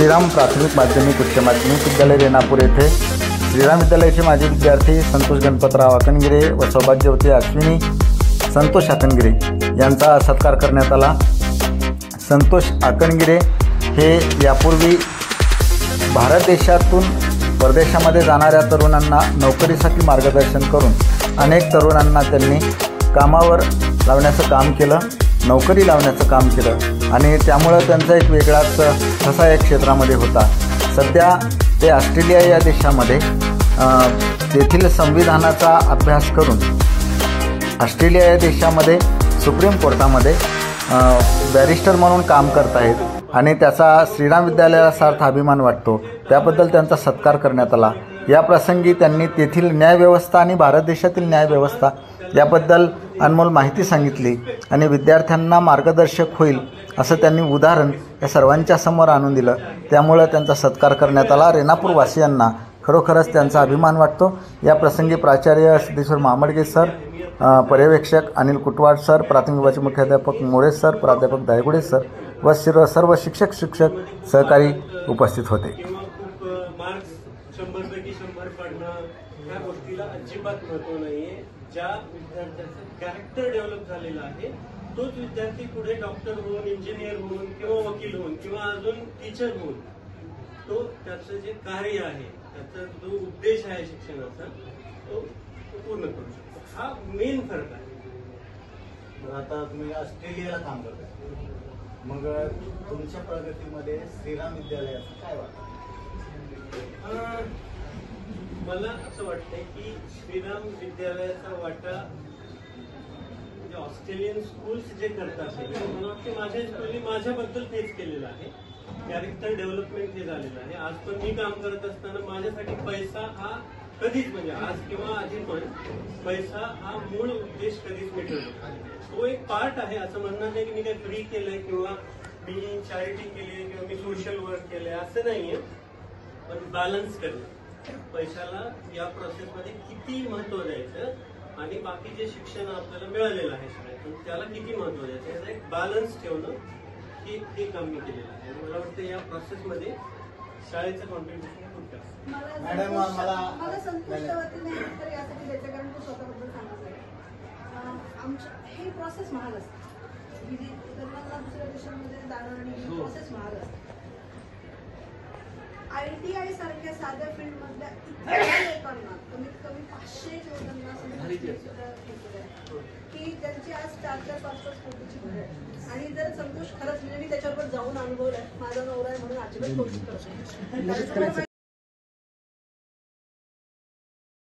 श्रीराम प्राथमिक माध्यमिक उच्च माध्यमिक विद्यालय रेणापूर येथे श्रीराम विद्यालयाचे माजी विद्यार्थी संतोष गणपतराव आकणगिरे व सौभाग्यवती अश्विनी संतोष आकणगिरे यांचा सत्कार करण्यात आला। संतोष आकणगिरे हे यापूर्वी भारत देशातून परदेशामध्ये जाणाऱ्या तरुणांना नोकरीसाठी मार्गदर्शन करून अनेक तरुणांना त्यांनी कामावर लावण्याचं काम केलं, नोकरी लावण्याचं काम केलं आणि त्यामुळं त्यांचा एक वेगळाच ठसा या क्षेत्रामध्ये होता। सध्या ते ऑस्ट्रेलिया या देशामध्ये तेथील संविधानाचा अभ्यास करून ऑस्ट्रेलिया या देशामध्ये सुप्रीम कोर्टामध्ये बॅरिस्टर म्हणून काम करत आहेत आणि त्याचा श्रीराम विद्यालयाला सार्थ अभिमान वाटतो। त्याबद्दल त्यांचा सत्कार करण्यात आला। या प्रसंगी त्यांनी तेथील न्यायव्यवस्था आणि भारत देशातील न्यायव्यवस्था याबद्दल अनमोल माहिती सांगितली आणि विद्यार्थ्यांना मार्गदर्शक होईल असं त्यांनी उदाहरण या सर्वांच्या समोर आणून दिलं। त्यामुळे त्यांचा सत्कार करण्यात आला। रेणापूरवासियांना खरोखरच त्यांचा अभिमान वाटतो। या प्रसंगी प्राचार्य सिद्धेश्वर महामडगे सर, पर्यवेक्षक अनिल कुटवाड सर, प्राथमिक विभागाचे मुख्याध्यापक मोरे सर, प्राध्यापक दायगुडे सर व सर्व शिक्षक सहकारी उपस्थित होते। 100 पडणं ह्या गोष्टीला अजिबात महत्त्व नाहीये। ज्या विद्यार्थ्याचं कॅरेक्टर डेव्हलप झालेलं आहे तोच विद्यार्थी पुढे डॉक्टर होऊन, इंजिनियर होऊन किंवा वकील होऊन किंवा अजून टीचर होऊन तो त्याचं जे कार्य आहे, त्याचा जो उद्देश आहे शिक्षणाचा तो पूर्ण करू शकतो। हा मेन फरक आहे। आता तुम्ही ऑस्ट्रेलियाला काम करता, मग तुमच्या प्रगतीमध्ये श्रीराम विद्यालयाचं काय वाटतं? मला असं वाटतंय की श्रीराम विद्यालयाचा वाटा म्हणजे ऑस्ट्रेलियन स्कूल्स जे करतात मला वाटतं माझ्या स्कूलनी माझ्याबद्दल तेच केलेलं आहे। कॅरेक्टर डेव्हलपमेंट हे झालेलं आहे। आज पण मी काम करत असताना माझ्यासाठी पैसा हा कधीच म्हणजे आज किंवा आधी पण पैसा हा मूळ उद्देश कधीच मिटवला, तो एक पार्ट आहे। असं म्हणणं नाही की मी काही फ्री केलंय किंवा मी चॅरिटी केली किंवा मी सोशल वर्क केलंय, असं नाहीये। पण बॅलन्स करणं, पैशाला या प्रोसेसमध्ये किती महत्व द्यायचं आणि बाकी जे शिक्षण आपल्याला मिळालेलं आहे शाळेतून त्याला किती महत्व द्यायचं याचा एक बॅलन्स ठेवणं हे काम मी केलेलं आहे। मला वाटतं या प्रोसेसमध्ये शाळेचं कॉन्ट्रीब्युशन खूप जास्त। मॅडम मला संतुष्टवती नाही तर यासाठी द्यायचं कारण तू स्वतःबद्दल सांगितलं आमच्या हे प्रोसेस महाग असते। ही जी तरुणांना दुसऱ्या देशांमध्ये जाणं आणि ही प्रोसेस महाग असते। ITI सारख्या साध्या फील्ड मधल्या इतक्या लोकांना कमीत कमी 500 लोकांना की त्यांची आज 4-4, 5-5 कोटीची घर आहे आणि जर संतोष खरंच म्हणजे मी त्याच्याबरोबर जाऊन अनुभवलाय, माझा नवरा आहे म्हणून अजिबात कौतुक करत नाही।